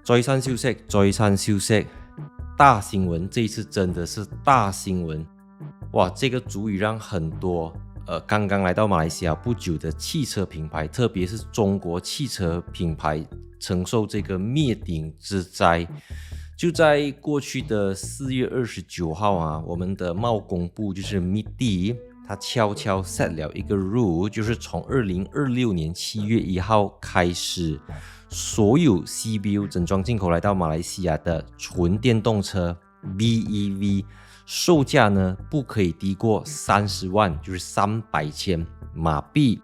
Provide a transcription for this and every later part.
再三消息，再三消息，大新聞，這一次真的是大新聞。哇，這個足以讓很多剛剛來到馬來西亞不久的汽車品牌，特別是中國汽車品牌承受這個滅頂之災。就在過去的4月29號啊，我們的貿工部就是 MIDI， 它悄悄 set 了一個 rule， 就是從2026年7月1號開始，所有 CBU 整裝進口來到馬來西亞的純電動車 BEV， 售價呢不可以低過30萬，就是300千馬幣。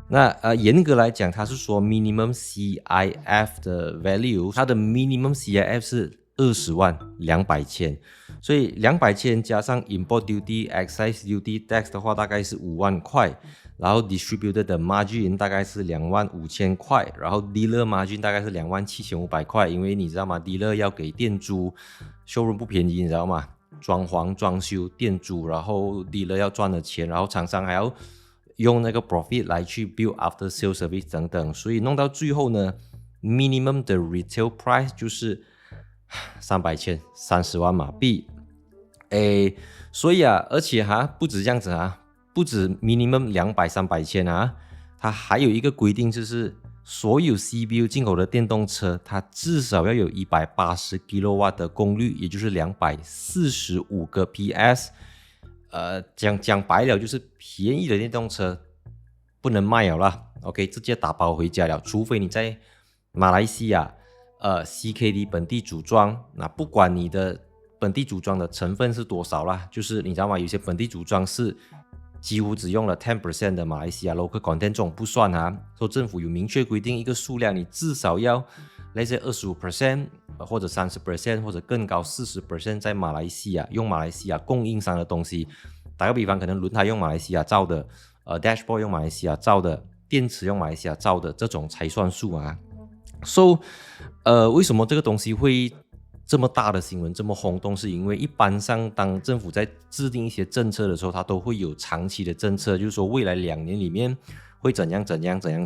那嚴格來講，它是說 minimum CIF 的 value， 它的 minimum CIF 是20萬200千，所以200千加上 import duty、excise duty、tax 的話，大概是5萬塊。然後 distributor 的 margin 大概是25000塊，然後 dealer margin 大概是27500塊。因為你知道嗎 ，dealer 要給店租，showroom 不便宜，你知道嗎？裝潢、裝修、店租，然後 dealer 要賺的錢，然後廠商還要用那個 profit 來去 build after sales service 等等，所以弄到最後呢 ，minimum 的 retail price 就是300千30萬馬幣。所以啊，而且不止這樣子啊，不止 minimum 200-300千啊，它還有一個規定，就是所有 CBU 進口的電動車，它至少要有180 kW 的功率，也就是245個 PS。講白了就是便宜的電動車不能賣了啦 ，OK， 直接打包回家了，除非你在馬來西亞CKD 本地組裝，那不管你的本地組裝的成分是多少啦，就是你知道嗎？有些本地組裝是幾乎只用了 10% 的馬來西亞 local content， 這種不算啊。說政府有明確規定一個數量，你至少要那些 25% 或者 30% 或者更高 40% 在馬來西亞用馬來西亞供應商的東西。打個比方，可能輪胎用馬來西亞造的，dashboard 用馬來西亞造的，電池用馬來西亞造的，這種才算數啊。So，為什麼這個東西會這麼大的新聞，這麼轟動？是因為一般上當政府在制定一些政策的時候，它都會有長期的政策，就是說未來2年裡面會怎樣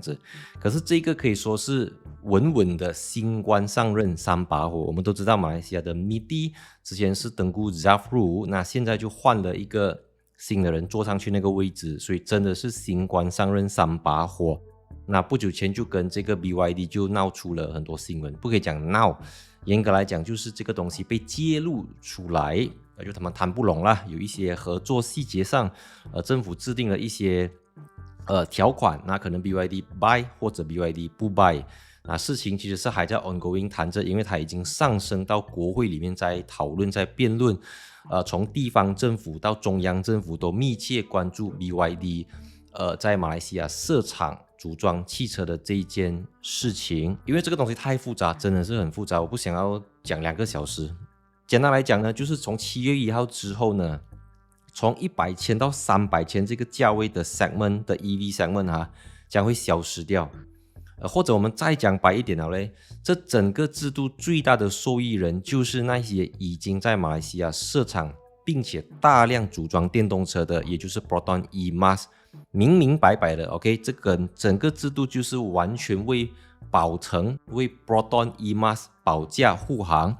子。可是這個可以說是穩穩的新官上任3把火。我們都知道馬來西亞的 MIDI 之前是Tengku Zafrul， 那現在就換了一個新的人坐上去那個位置，所以真的是新官上任3把火。那不久前就跟這個 BYD 就鬧出了很多新聞，不可以講鬧，嚴格來講就是這個東西被揭露出來，就他們談不攏啦，有一些合作細節上，政府制定了一些條款，那可能 BYD buy 或者 BYD 不 buy， 那事情其實是還在 ongoing 談着，因為它已經上升到國會裡面在討論在辯論，從地方政府到中央政府都密切關注 BYD，在馬來西亞設廠組裝汽車的這一件事情，因為這個東西太複雜，真的是很複雜，我不想要講2個小時。簡單來講呢，就是從7月1號之後呢，從100千到300千這個價位的 segment 的 EV segment 將會消失掉。或者我們再講白一點好嘞，這整個制度最大的受益人就是那些已經在馬來西亞設廠並且大量組裝電動車的，也就是 Proton eMAS。明明白白的 ，OK， 這個整個制度就是完全為寶成、為 Proton eMAS 保駕護航。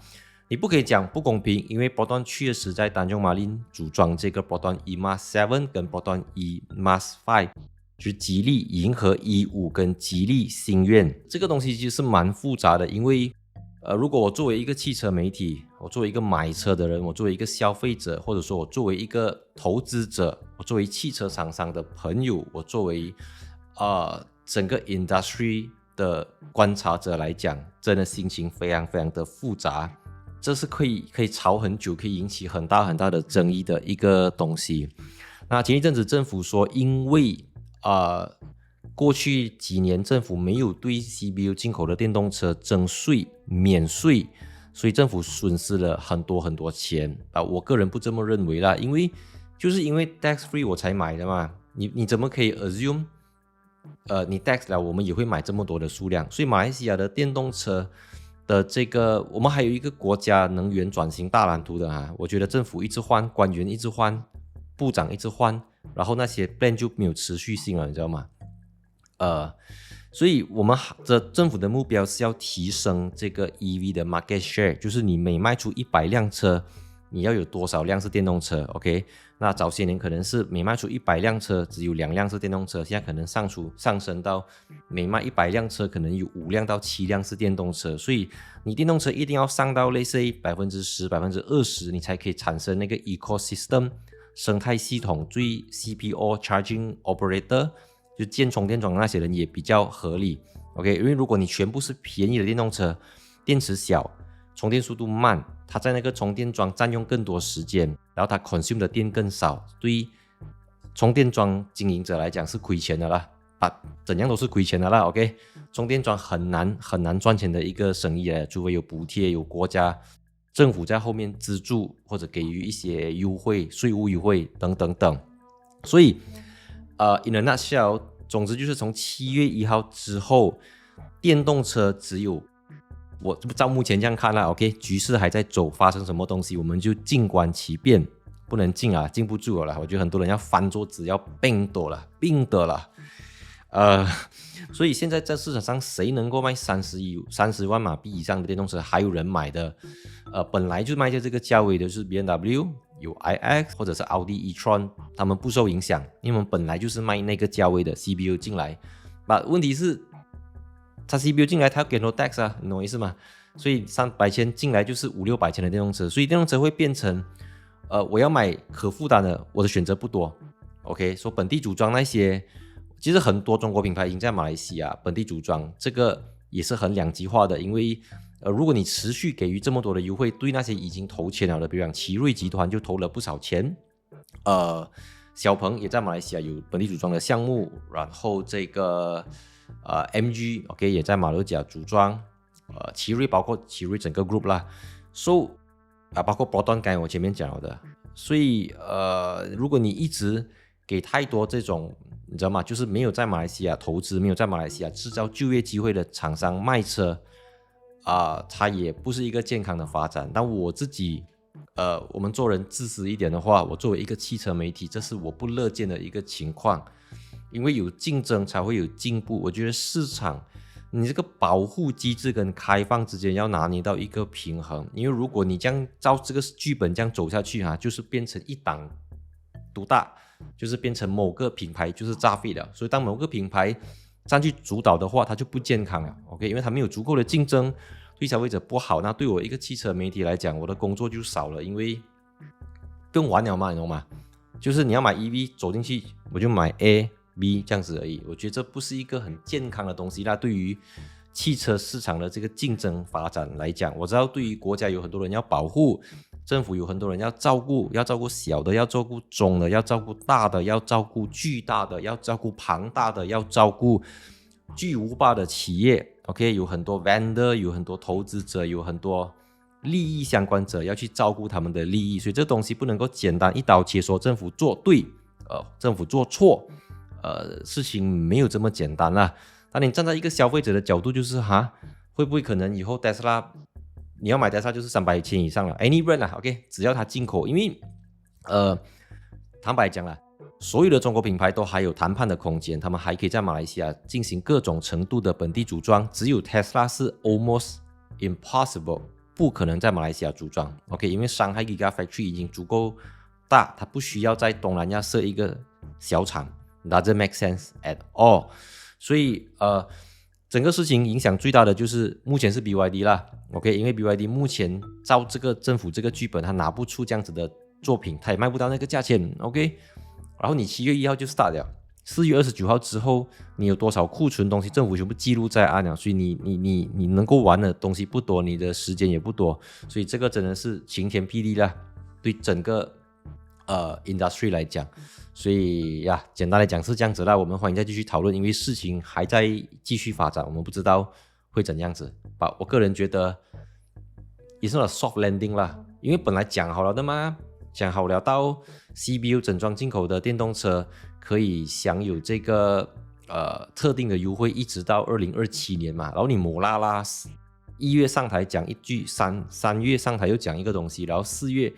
你不可以講不公平，因為 Proton 確實在丹中馬林組裝這個 Proton eMAS 7跟 Proton eMAS 5，就是吉利銀河 E5跟吉利星願。這個東西其實是蠻複雜的，因為如果我作為一個汽車媒體，我作為一個買車的人，我作為一個消費者，或者說我作為一個投資者，我作為汽車厂商的朋友，我作為整個 industry 的觀察者來講，真的心情非常非常的複雜。這是可以吵很久，可以引起很大很大的爭議的一個東西。那前一陣子政府說，因為過去幾年政府沒有對 CBU 進口的電動車徵稅免稅，所以政府損失了很多很多錢我個人不這麼認為啦，因為 tax free 我才買的嘛，你怎麼可以 assume 你 tax 了我們也會買這麼多的數量？所以馬來西亞的電動車的這個，我們還有一個國家能源轉型大藍圖的我覺得政府一直換，官員一直換，部長一直換，然後那些 plan 就沒有持續性了，你知道嗎？所以我們的政府的目標是要提升這個 EV 的 market share， 就是你每賣出100輛車，你要有多少輛是電動車 ？OK， 那早些年可能是每賣出100輛車，只有2輛是電動車，現在可能上升到每賣100輛車，可能有5輛到7輛是電動車。所以你電動車一定要上到類似10%、20%，你才可以產生那個 ecosystem 生態系統，對 CPO charging operator 就建充電樁的那些人也比較合理。OK， 因為如果你全部是便宜的電動車，電池小，充電速度慢，它在那個充電樁佔用更多時間，然後它 consume 的電更少，對充電樁經營者來講是虧錢的啦，怎樣都是虧錢的啦。OK， 充電樁很難賺錢的一個生意，除非有補貼，有國家政府在後面資助或者給予一些優惠、稅務優惠等等等。所以in a nutshell， 總之就是從7月1號之後，電動車只有我照目前這樣看啦 ，OK， 局勢還在走，發生什麼東西我們就靜觀其變，不能靜啊，靜不住了啦。我覺得很多人要翻桌子，要病的了。所以現在在市場上，誰能夠賣30萬馬幣以上的電動車，還有人買的？本來就賣在這個價位的是 BMW， 有 iX 或者是奧迪 e-tron， 他們不受影響，因為我們本來就是賣那個價位的 CBU 進來。問題是，它 CBU 進來，它要給 no tax 啊，你懂我意思嗎？所以300千進來就是500-600千的電動車，所以電動車會變成，我要買可負擔的，我的選擇不多。OK， 說本地組裝那些，其實很多中國品牌已經在馬來西亞本地組裝，這個也是很兩極化的，因為如果你持續給予這麼多的優惠，對那些已經投錢了的，比如講奇瑞集團就投了不少錢，小鵬也在馬來西亞有本地組裝的項目，然後這個MG OK 也在馬六甲組裝，奇瑞包括奇瑞整個 group 啦包括波段剛才我前面講了的，所以如果你一直給太多這種你知道嗎？就是沒有在馬來西亞投資，沒有在馬來西亞製造就業機會的廠商賣車，它也不是一個健康的發展。但我自己，我們做人自私一點的話，我作為一個汽車媒體，這是我不樂見的一個情況。因為有競爭才會有進步。我覺得市場，你這個保護機制跟開放之間要拿捏到一個平衡。因為如果你這樣照這個劇本這樣走下去就是變成一黨獨大。就是變成某個品牌就是炸飛了，所以當某個品牌占據主導的話，它就不健康了。OK， 因為它沒有足夠的競爭，對消費者不好。那對我一個汽車媒體來講，我的工作就少了，因為不用玩了嘛，你懂嗎？就是你要買 EV 走進去，我就買 A、B 這樣子而已。我覺得這不是一個很健康的東西。那對於汽車市場的這個競爭發展來講，我知道對於國家有很多人要保護。政府有很多人要照顧小的，要照顧中的，要照顧大的，要照顧巨大的，要照顧龐大的，要照顧巨無霸的企業。OK， 有很多 vendor， 有很多投資者，有很多利益相關者要去照顧他們的利益，所以這東西不能夠簡單一刀切說政府做對，政府做錯，事情沒有這麼簡單啦。當你站在一個消費者的角度，就是會不會可能以後 Tesla？你要買Tesla就是300千以上了 ，any brand 啦 ，OK， 只要它進口，因為坦白講啦，所有的中國品牌都還有談判的空間，他們還可以在馬來西亞進行各種程度的本地組裝，只有 Tesla 是 almost impossible， 不可能在馬來西亞組裝 ，OK， 因為上海 Gigafactory 已經足夠大，它不需要在東南亞設一個小廠 ，doesn't make sense at all， 所以整個事情影響最大的就是目前是 BYD 啦 ，OK， 因為 BYD 目前照這個政府這個劇本，他拿不出這樣子的作品，他也賣不到那個價錢 ，OK， 然後你7月1號就 start 了，4月29號之後，你有多少庫存東西，政府全部記錄在案了，所以你能夠玩的東西不多，你的時間也不多，所以這個真的是晴天霹靂啦，對整個industry 來講。所以呀，簡單來講是這樣子啦，我們歡迎再繼續討論，因為事情還在繼續發展，我們不知道會怎樣子。我個人覺得也是 soft landing 啦，因為本來講好了的嘛，講好了到 CBU 整裝進口的電動車可以享有這個特定的優惠，一直到2027年嘛，然後你抹拉拉1月上台講一句，3月上台又講一個東西，然後4月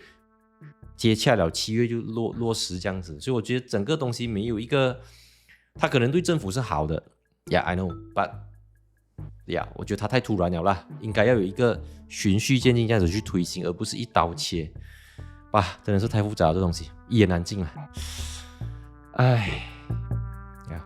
接洽了，7月就落實這樣子，所以我覺得整個東西沒有一個，它可能對政府是好的， Yeah, I know, but yeah, 我覺得它太突然了啦，應該要有一個循序漸進這樣子去推行，而不是一刀切。吧，真的是太複雜了，這東西一言難盡了。哎呀。